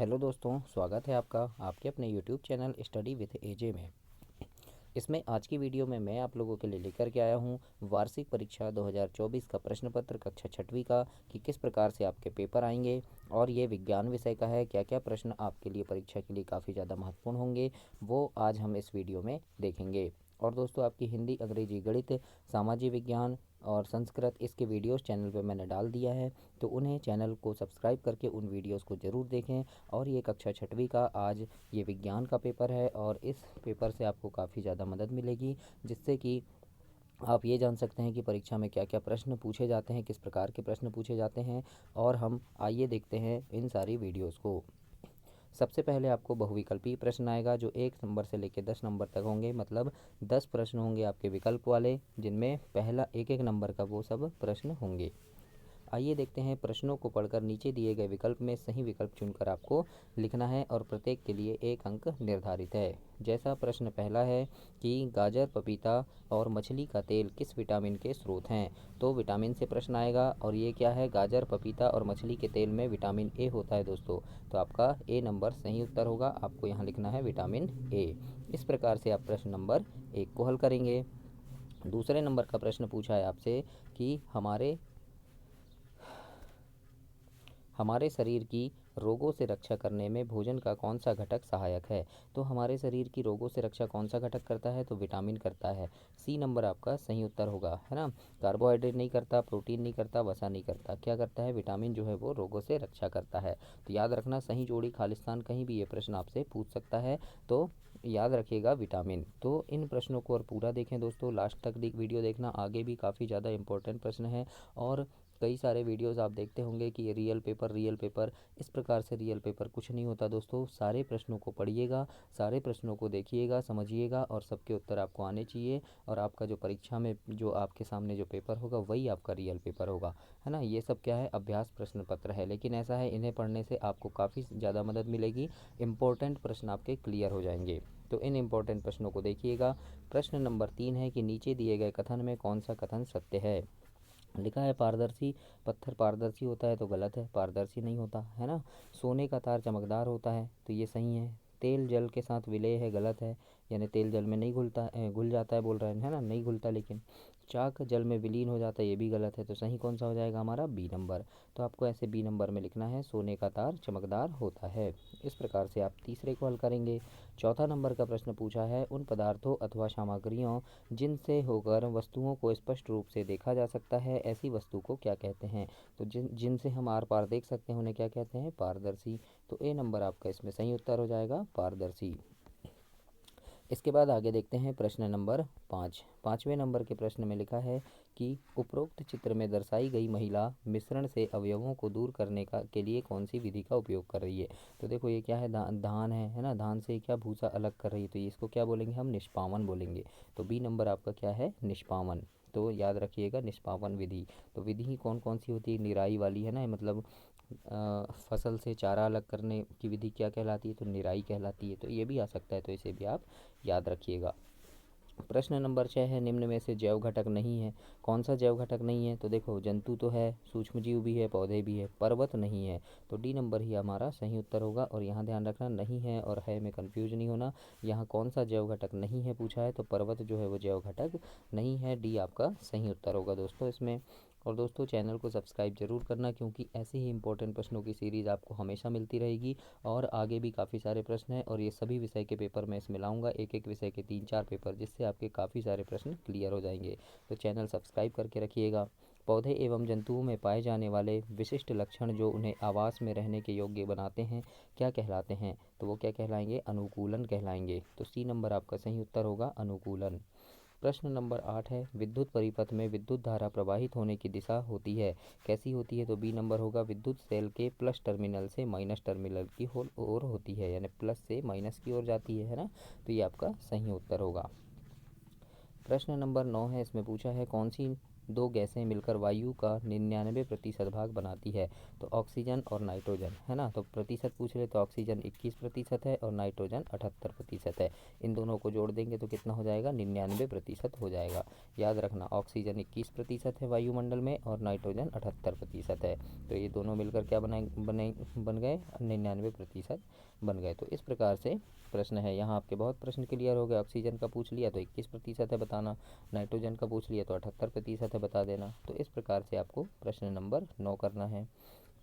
Hello दोस्तों, स्वागत है आपका आपके अपने यूट्यूब चैनल स्टडी विथ एजे में। इसमें आज की वीडियो में मैं आप लोगों के लिए लेकर के आया हूँ वार्षिक परीक्षा 2024 का प्रश्न पत्र कक्षा छठवीं का कि किस प्रकार से आपके पेपर आएंगे और ये विज्ञान विषय का है। क्या क्या प्रश्न आपके लिए परीक्षा के लिए काफ़ी ज़्यादा महत्वपूर्ण होंगे वो आज हम इस वीडियो में देखेंगे। और दोस्तों, आपकी हिंदी, अंग्रेजी, गणित, सामाजिक विज्ञान और संस्कृत इसके वीडियोस चैनल पे मैंने डाल दिया है, तो उन्हें चैनल को सब्सक्राइब करके उन वीडियोस को ज़रूर देखें। और ये कक्षा छठवीं का आज ये विज्ञान का पेपर है और इस पेपर से आपको काफ़ी ज़्यादा मदद मिलेगी, जिससे कि आप ये जान सकते हैं कि परीक्षा में क्या क्या प्रश्न पूछे जाते हैं, किस प्रकार के प्रश्न पूछे जाते हैं। और हम आइए देखते हैं इन सारी वीडियोस को। सबसे पहले आपको बहुविकल्पीय प्रश्न आएगा जो 1 नंबर से लेकर 10 नंबर तक होंगे, मतलब 10 प्रश्न होंगे आपके विकल्प वाले, जिनमें पहला 1 1 नंबर का वो सब प्रश्न होंगे। आइए देखते हैं। प्रश्नों को पढ़कर नीचे दिए गए विकल्प में सही विकल्प चुनकर आपको लिखना है और प्रत्येक के लिए 1 अंक निर्धारित है। जैसा प्रश्न पहला है कि गाजर, पपीता और मछली का तेल किस विटामिन के स्रोत हैं, तो विटामिन से प्रश्न आएगा। और ये क्या है, गाजर, पपीता और मछली के तेल में विटामिन ए होता है दोस्तों, तो आपका ए नंबर सही उत्तर होगा। आपको यहाँ लिखना है विटामिन ए। इस प्रकार से आप प्रश्न नंबर 1 को हल करेंगे। दूसरे नंबर का प्रश्न पूछा है आपसे कि हमारे शरीर की रोगों से रक्षा करने में भोजन का कौन सा घटक सहायक है, तो हमारे शरीर की रोगों से रक्षा कौन सा घटक करता है, तो विटामिन करता है। सी नंबर आपका सही उत्तर होगा, है ना। कार्बोहाइड्रेट नहीं करता, प्रोटीन नहीं करता, वसा नहीं करता, क्या करता है, विटामिन जो है वो रोगों से रक्षा करता है। तो याद रखना, सही जोड़ी खालिस्तान कहीं भी ये प्रश्न आपसे पूछ सकता है, तो याद रखिएगा विटामिन। तो इन प्रश्नों को और पूरा देखें दोस्तों, लास्ट तक वीडियो देखना, आगे भी काफ़ी ज़्यादा इंपॉर्टेंट प्रश्न है। और कई सारे वीडियोस आप देखते होंगे कि ये रियल पेपर, इस प्रकार से रियल पेपर कुछ नहीं होता दोस्तों। सारे प्रश्नों को पढ़िएगा, सारे प्रश्नों को देखिएगा, समझिएगा और सबके उत्तर आपको आने चाहिए। और आपका जो परीक्षा में जो आपके सामने जो पेपर होगा वही आपका रियल पेपर होगा, है ना। ये सब क्या है, अभ्यास प्रश्न पत्र है, लेकिन ऐसा है इन्हें पढ़ने से आपको काफ़ी ज़्यादा मदद मिलेगी, इंपॉर्टेंट प्रश्न आपके क्लियर हो जाएंगे। तो इन इंपॉर्टेंट प्रश्नों को देखिएगा। प्रश्न नंबर 3 है कि नीचे दिए गए कथन में कौन सा कथन सत्य है। लिखा है पारदर्शी पत्थर पारदर्शी होता है, तो गलत है, पारदर्शी नहीं होता, है ना। सोने का तार चमकदार होता है, तो ये सही है। तेल जल के साथ विलय है, गलत है, यानी तेल जल में नहीं घुलता, घुल जाता है बोल रहे हैं, है ना, नहीं घुलता। लेकिन चाक जल में विलीन हो जाता है, ये भी गलत है। तो सही कौन सा हो जाएगा हमारा, बी नंबर। तो आपको ऐसे बी नंबर में लिखना है, सोने का तार चमकदार होता है। इस प्रकार से आप तीसरे को हल करेंगे। चौथा नंबर का प्रश्न पूछा है, उन पदार्थों अथवा सामग्रियों जिनसे होकर वस्तुओं को स्पष्ट रूप से देखा जा सकता है, ऐसी वस्तु को क्या कहते हैं। तो जिनसे हम आर पार देख सकते हैं उन्हें क्या कहते हैं, पारदर्शी। तो ए नंबर आपका इसमें सही उत्तर हो जाएगा, पारदर्शी। इसके बाद आगे देखते हैं प्रश्न नंबर 5। 5वें नंबर के प्रश्न में लिखा है कि उपरोक्त चित्र में दर्शाई गई महिला मिश्रण से अवयवों को दूर करने का के लिए कौन सी विधि का उपयोग कर रही है। तो देखो ये क्या है, धान है ना, धान से क्या भूसा अलग कर रही है, तो इसको क्या बोलेंगे हम, निष्पावन बोलेंगे। तो बी नंबर आपका क्या है, निष्पावन। तो याद रखिएगा निष्पावन विधि। तो विधि कौन कौन सी होती है, निराई वाली, है ना, मतलब फसल से चारा अलग करने की विधि क्या कहलाती है, तो निराई कहलाती है। तो ये भी आ सकता है, तो इसे भी आप याद रखिएगा। प्रश्न नंबर 6 है, निम्न में से जैव घटक नहीं है, कौन सा जैव घटक नहीं है। तो देखो जंतु तो है, सूक्ष्म जीव भी है, पौधे भी है, पर्वत नहीं है। तो डी नंबर ही हमारा सही उत्तर होगा। और यहाँ ध्यान रखना, नहीं है और है में कंफ्यूज नहीं होना। यहाँ कौन सा जैव घटक नहीं है पूछा है, तो पर्वत जो है वो जैव घटक नहीं है। डी आपका सही उत्तर होगा दोस्तों इसमें। और दोस्तों चैनल को सब्सक्राइब जरूर करना, क्योंकि ऐसे ही इंपॉर्टेंट प्रश्नों की सीरीज़ आपको हमेशा मिलती रहेगी। और आगे भी काफ़ी सारे प्रश्न हैं और ये सभी विषय के पेपर मैं इसमें लाऊंगा, एक एक विषय के 3 4 पेपर, जिससे आपके काफ़ी सारे प्रश्न क्लियर हो जाएंगे। तो चैनल सब्सक्राइब करके रखिएगा। पौधे एवं जंतुओं में पाए जाने वाले विशिष्ट लक्षण जो उन्हें आवास में रहने के योग्य बनाते हैं क्या कहलाते हैं, तो वो क्या कहलाएंगे, अनुकूलन कहलाएंगे। तो सी नंबर आपका सही उत्तर होगा, अनुकूलन। प्रश्न नंबर 8 है, विद्युत परिपथ में विद्युत धारा प्रवाहित होने की दिशा होती है, कैसी होती है, तो बी नंबर होगा, विद्युत सेल के प्लस टर्मिनल से माइनस टर्मिनल की ओर होती है, यानी प्लस से माइनस की ओर जाती है ना। तो ये आपका सही उत्तर होगा। प्रश्न नंबर 9 है, इसमें पूछा है कौन सी दो गैसें मिलकर वायु का 99% भाग बनाती है? तो ऑक्सीजन और नाइट्रोजन, है ना। तो प्रतिशत पूछ रहे तो ऑक्सीजन 21% है और नाइट्रोजन 78% है। इन दोनों को जोड़ देंगे तो कितना हो जाएगा? 99% हो जाएगा। याद रखना, ऑक्सीजन 21% है वायुमंडल में और नाइट्रोजन 78% है। तो ये दोनों मिलकर क्या बन गए? 99% बन गए। तो इस प्रकार से प्रश्न है। यहाँ आपके बहुत प्रश्न क्लियर हो गए। ऑक्सीजन का पूछ लिया तो 21% है बताना, नाइट्रोजन का पूछ लिया तो 78% है बता देना। तो इस प्रकार से आपको प्रश्न नंबर 9 करना है।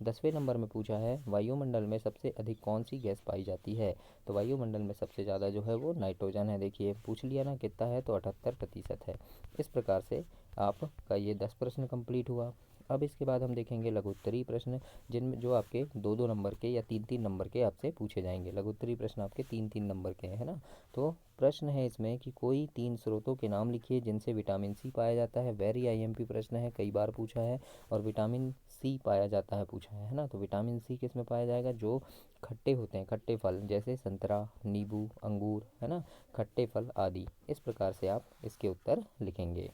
10वें नंबर में पूछा है वायुमंडल में सबसे अधिक कौन सी गैस पाई जाती है? तो वायुमंडल में सबसे ज़्यादा जो है वो नाइट्रोजन है। देखिए पूछ लिया ना कितना है, तो 78% है। इस प्रकार से आपका ये 10 प्रश्न कंप्लीट हुआ। अब इसके बाद हम देखेंगे लघुत्तरी प्रश्न, जिनमें जो आपके 2-2 नंबर के या 3-3 नंबर के आपसे पूछे जाएंगे। लघुत्तरी प्रश्न आपके 3-3 नंबर के हैं, है ना। तो प्रश्न है इसमें कि कोई 3 स्रोतों के नाम लिखिए जिनसे विटामिन सी पाया जाता है। वेरी आईएमपी प्रश्न है, कई बार पूछा है। और विटामिन सी पाया जाता है पूछा है ना। तो विटामिन सी किस में पाया जाएगा? जो खट्टे होते हैं, खट्टे फल जैसे संतरा, नींबू, अंगूर, है ना, खट्टे फल आदि। इस प्रकार से आप इसके उत्तर लिखेंगे।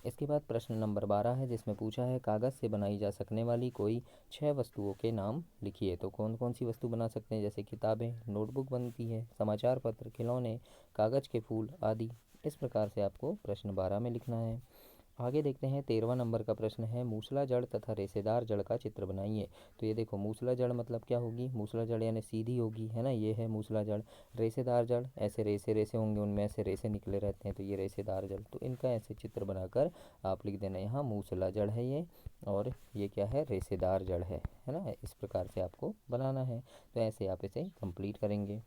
इसके बाद प्रश्न नंबर 12 है, जिसमें पूछा है कागज़ से बनाई जा सकने वाली कोई 6 वस्तुओं के नाम लिखिए। तो कौन कौन सी वस्तु बना सकते हैं? जैसे किताबें, नोटबुक बनती है, समाचार पत्र, खिलौने, कागज़ के फूल आदि। इस प्रकार से आपको प्रश्न 12 में लिखना है। आगे देखते हैं 13वां नंबर का प्रश्न है मूसला जड़ तथा रेसेदार जड़ का चित्र बनाइए। तो ये देखो मूसला जड़ मतलब क्या होगी? मूसला जड़ यानी सीधी होगी, है ना, ये है मूसला जड़। रेसेदार जड़, ऐसे रेसे रेसे होंगे, उनमें ऐसे रेसे निकले रहते हैं, तो ये रेसेदार जड़। तो इनका ऐसे चित्र बनाकर आप लिख देना, यहाँ मूसला जड़ है ये और ये क्या है? रेसेदार जड़ है ना। इस प्रकार से आपको बनाना है। तो ऐसे आप इसे कंप्लीट करेंगे।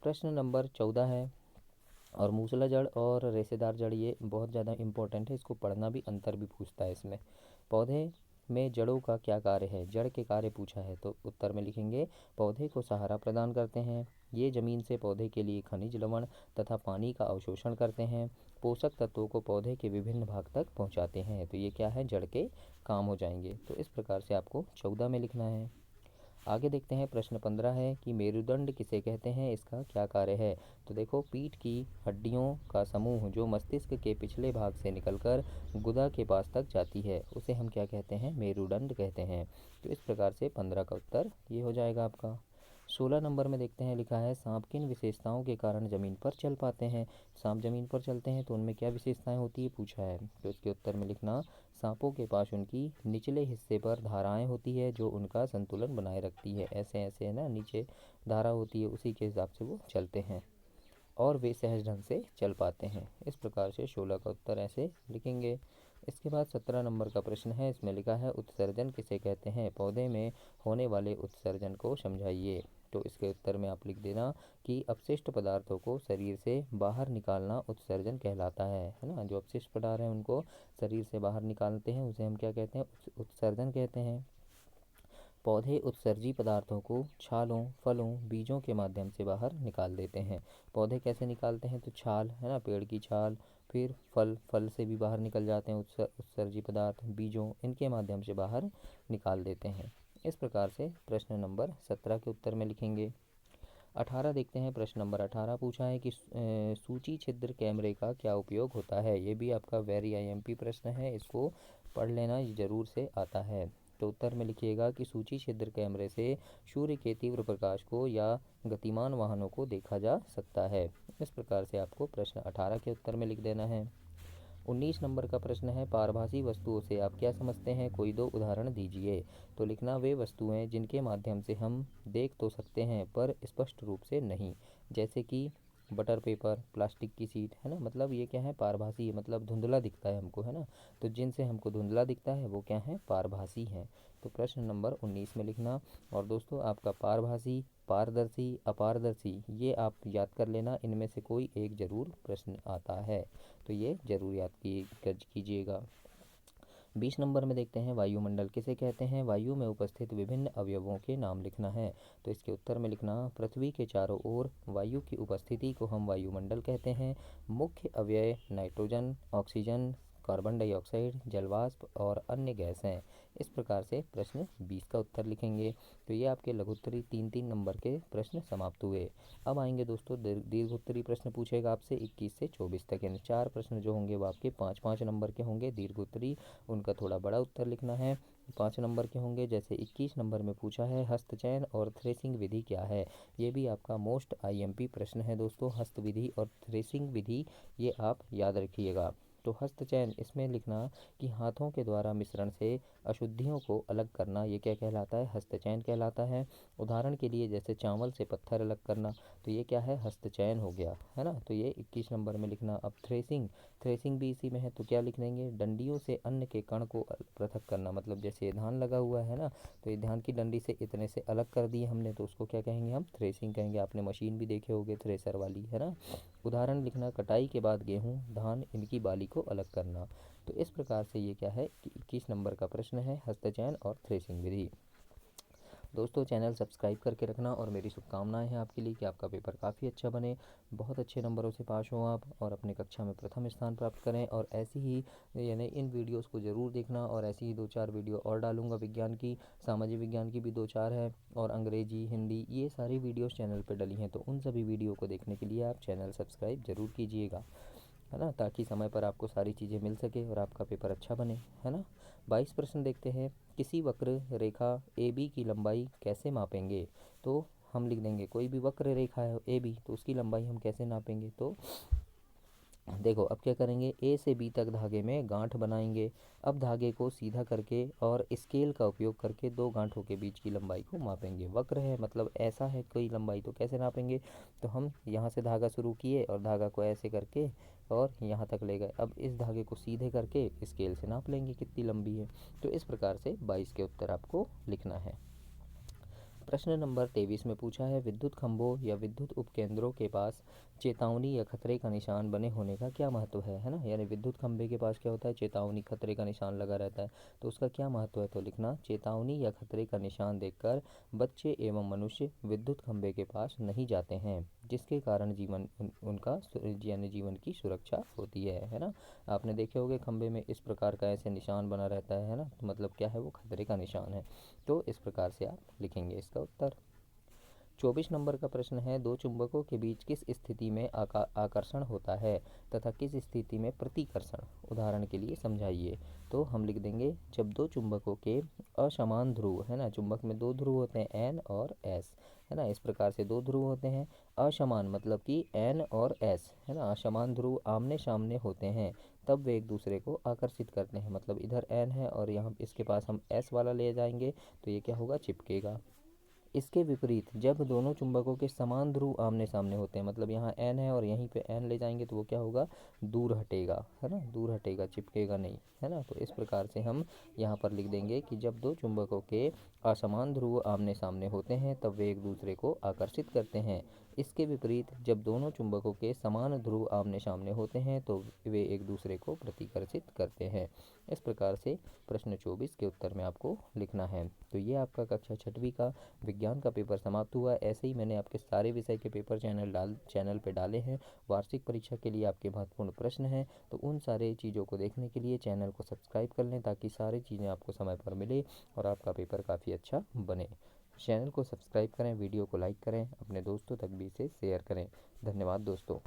प्रश्न नंबर 14 है, और मूसला जड़ और रेशेदार जड़ ये बहुत ज़्यादा इंपॉर्टेंट है, इसको पढ़ना भी, अंतर भी पूछता है इसमें। पौधे में जड़ों का क्या कार्य है? जड़ के कार्य पूछा है तो उत्तर में लिखेंगे पौधे को सहारा प्रदान करते हैं, ये ज़मीन से पौधे के लिए खनिज लवण तथा पानी का अवशोषण करते हैं, पोषक तत्वों को पौधे के विभिन्न भाग तक पहुंचाते हैं। तो ये क्या है? जड़ के काम हो जाएंगे। तो इस प्रकार से आपको 14 में लिखना है। आगे देखते हैं प्रश्न 15 है कि मेरुदंड किसे कहते हैं, इसका क्या कार्य है? तो देखो पीठ की हड्डियों का समूह जो मस्तिष्क के पिछले भाग से निकलकर गुदा के पास तक जाती है, उसे हम क्या कहते हैं? मेरुदंड कहते हैं। तो इस प्रकार से 15 का उत्तर ये हो जाएगा आपका। 16 नंबर में देखते हैं, लिखा है सांप किन विशेषताओं के कारण जमीन पर चल पाते हैं? सांप जमीन पर चलते हैं तो उनमें क्या विशेषताएं होती है पूछा है। तो इसके उत्तर में लिखना सांपों के पास उनकी निचले हिस्से पर धाराएं होती है जो उनका संतुलन बनाए रखती है। ऐसे ऐसे है ना, नीचे धारा होती है, उसी के हिसाब से वो चलते हैं और वे सहज ढंग से चल पाते हैं। इस प्रकार से 16 का उत्तर ऐसे लिखेंगे। इसके बाद 17 नंबर का प्रश्न है, इसमें लिखा है उत्सर्जन किसे कहते हैं? पौधे में होने वाले उत्सर्जन को समझाइए। तो इसके उत्तर में आप लिख देना कि अपशिष्ट पदार्थों को शरीर से बाहर निकालना उत्सर्जन कहलाता है ना। जो अपशिष्ट पदार्थ हैं उनको शरीर से बाहर निकालते हैं उसे हम क्या कहते हैं? उत्सर्जन कहते हैं। पौधे उत्सर्जी पदार्थों को छालों, फलों, बीजों के माध्यम से बाहर निकाल देते हैं। पौधे कैसे निकालते हैं? तो छाल, है ना, पेड़ की छाल, फिर फल, फल से भी बाहर निकल जाते हैं उत्सर्जी पदार्थ, बीजों, इनके माध्यम से बाहर निकाल देते हैं। इस प्रकार से प्रश्न नंबर 17 के उत्तर में लिखेंगे। 18 देखते हैं, प्रश्न नंबर 18 पूछा है कि सूची छिद्र कैमरे का क्या उपयोग होता है? ये भी आपका वेरी आईएमपी प्रश्न है, इसको पढ़ लेना, ये जरूर से आता है। तो उत्तर में लिखिएगा कि सूची छिद्र कैमरे से सूर्य के तीव्र प्रकाश को या गतिमान वाहनों को देखा जा सकता है। इस प्रकार से आपको प्रश्न 18 के उत्तर में लिख देना है। 19 नंबर का प्रश्न है पारभासी वस्तुओं से आप क्या समझते हैं? कोई दो उदाहरण दीजिए। तो लिखना वे वस्तुएं जिनके माध्यम से हम देख तो सकते हैं पर स्पष्ट रूप से नहीं, जैसे कि बटर पेपर, प्लास्टिक की सीट, है ना। मतलब ये क्या है? पारभासी है, मतलब धुंधला दिखता है हमको, है ना। तो जिनसे हमको धुंधला दिखता है वो क्या है? पारभासी हैं। तो प्रश्न नंबर 19 में लिखना। और दोस्तों आपका पारभासी, पारदर्शी, अपारदर्शी ये आप याद कर लेना, इनमें से कोई एक जरूर प्रश्न आता है, तो ये जरूर याद कीजिएगा। 20 नंबर में देखते हैं वायुमंडल किसे कहते हैं? वायु में उपस्थित विभिन्न अवयवों के नाम लिखना है। तो इसके उत्तर में लिखना पृथ्वी के चारों ओर वायु की उपस्थिति को हम वायुमंडल कहते हैं। मुख्य अवयव नाइट्रोजन, ऑक्सीजन, कार्बन डाइऑक्साइड, जलवाष्प और अन्य गैस हैं। इस प्रकार से प्रश्न 20 का उत्तर लिखेंगे। तो ये आपके लघुत्तरी 3-3 नंबर के प्रश्न समाप्त हुए। अब आएंगे दोस्तों दीर्घोत्तरी प्रश्न पूछेगा आपसे 21 से 24 तक, यानी 4 प्रश्न जो होंगे वो आपके 5-5 नंबर के होंगे। दीर्घोत्तरी उनका थोड़ा बड़ा उत्तर लिखना है, 5 नंबर के होंगे। जैसे 21 नंबर में पूछा है हस्तचयन और थ्रेसिंग विधि क्या है, ये भी आपका मोस्ट IMP प्रश्न है दोस्तों। हस्त विधि और थ्रेसिंग विधि ये आप याद रखिएगा। तो हस्तचयन इसमें लिखना कि हाथों के द्वारा मिश्रण से अशुद्धियों को अलग करना, ये क्या कहलाता है, हस्तचयन कहलाता है। उदाहरण के लिए जैसे चावल से पत्थर अलग करना, तो ये क्या है, हस्तचयन हो गया, है ना। तो ये 21 नंबर में लिखना। अब थ्रेसिंग, थ्रेसिंग भी इसी में है, तो क्या लिख देंगे, डंडियों से अन्न के कण को पृथक करना, मतलब जैसे धान लगा हुआ है ना, तो ये धान की डंडी से इतने से अलग कर दिए हमने, तो उसको क्या कहेंगे, हम थ्रेसिंग कहेंगे। आपने मशीन भी देखे होंगे थ्रेसर वाली, है ना। उदाहरण लिखना, कटाई के बाद गेहूँ धान इनकी बाली को अलग करना। तो इस प्रकार से ये क्या है कि 21 नंबर का प्रश्न है हस्तचयन और थ्रेसिंग विधि। दोस्तों चैनल सब्सक्राइब करके रखना और मेरी शुभकामनाएं हैं आपके लिए कि आपका पेपर काफ़ी अच्छा बने, बहुत अच्छे नंबरों से पास हो आप और अपने कक्षा में प्रथम स्थान प्राप्त करें। और ऐसी ही यानी इन वीडियोस को ज़रूर देखना, और ऐसी ही 2-4 वीडियो और डालूंगा, विज्ञान की, सामाजिक विज्ञान की भी 2-4 है, और अंग्रेजी, हिंदी, ये सारी वीडियोस चैनल पर डली हैं। तो उन सभी वीडियो को देखने के लिए आप चैनल सब्सक्राइब ज़रूर कीजिएगा, है ना, ताकि समय पर आपको सारी चीज़ें मिल सके और आपका पेपर अच्छा बने, है ना। 22 प्रश्न देखते हैं। किसी वक्र रेखा AB की लंबाई कैसे मापेंगे, तो हम लिख देंगे कोई भी वक्र रेखा है AB, तो उसकी लंबाई हम कैसे नापेंगे। तो देखो अब क्या करेंगे, A से B तक धागे में गांठ बनाएंगे। अब धागे को सीधा करके और स्केल का उपयोग करके दो गांठों के बीच की लंबाई को मापेंगे। वक्र है मतलब ऐसा है कोई लंबाई, तो कैसे नापेंगे, तो हम यहाँ से धागा शुरू किए और धागा को ऐसे करके और यहाँ तक ले गए। अब इस धागे को सीधे करके स्केल से नाप लेंगे कितनी लंबी है। तो इस प्रकार से 22 के उत्तर आपको लिखना है। प्रश्न नंबर 23 में पूछा है विद्युत खंभों या विद्युत उपकेंद्रों के पास चेतावनी या खतरे का निशान बने होने का क्या महत्व है ना। यानी विद्युत खंभे के पास क्या होता है, चेतावनी, खतरे का निशान लगा रहता है, तो उसका क्या महत्व है। तो लिखना, चेतावनी या खतरे का निशान देखकर बच्चे एवं मनुष्य विद्युत खंभे के पास नहीं जाते हैं, जिसके कारण उनका यानी जीवन की सुरक्षा होती है ना। आपने देखे होंगे खंभे में इस प्रकार का ऐसे निशान बना रहता है ना, तो मतलब क्या है, वो खतरे का निशान है। तो इस प्रकार से आप लिखेंगे इसका उत्तर। 24 नंबर का प्रश्न है, दो चुंबकों के बीच किस स्थिति में आकर्षण होता है तथा किस स्थिति में प्रतिकर्षण, उदाहरण के लिए समझाइए। तो हम लिख देंगे, जब दो चुंबकों के असमान ध्रुव, है ना, चुंबक में दो ध्रुव होते हैं N और S, है ना, इस प्रकार से दो ध्रुव होते हैं। असमान मतलब कि N और S, है ना, असमान ध्रुव आमने सामने होते हैं, तब वे एक दूसरे को आकर्षित करते हैं। मतलब इधर N है और यहाँ इसके पास हम S वाला ले जाएंगे, तो ये क्या होगा, चिपकेगा। इसके विपरीत जब दोनों चुंबकों के समान ध्रुव आमने सामने होते हैं, मतलब यहाँ N है और यहीं पे N ले जाएंगे, तो वो क्या होगा, दूर हटेगा, है ना, दूर हटेगा, चिपकेगा नहीं, है ना। तो इस प्रकार से हम यहाँ पर लिख देंगे कि जब दो चुंबकों के असमान ध्रुव आमने सामने होते हैं तब वे एक दूसरे को आकर्षित करते हैं। इसके विपरीत जब दोनों चुंबकों के समान ध्रुव आमने सामने होते हैं तो वे एक दूसरे को प्रतिकर्षित करते हैं। इस प्रकार से प्रश्न 24 के उत्तर में आपको लिखना है। तो ये आपका कक्षा 6वीं का विज्ञान का पेपर समाप्त हुआ। ऐसे ही मैंने आपके सारे विषय के पेपर चैनल पे डाले हैं। वार्षिक परीक्षा के लिए आपके महत्वपूर्ण प्रश्न हैं, तो उन सारे चीज़ों को देखने के लिए चैनल को सब्सक्राइब कर लें, ताकि सारी चीज़ें आपको समय पर मिले और आपका पेपर काफ़ी अच्छा बने। चैनल को सब्सक्राइब करें, वीडियो को लाइक करें, अपने दोस्तों तक भी इसे शेयर करें। धन्यवाद दोस्तों।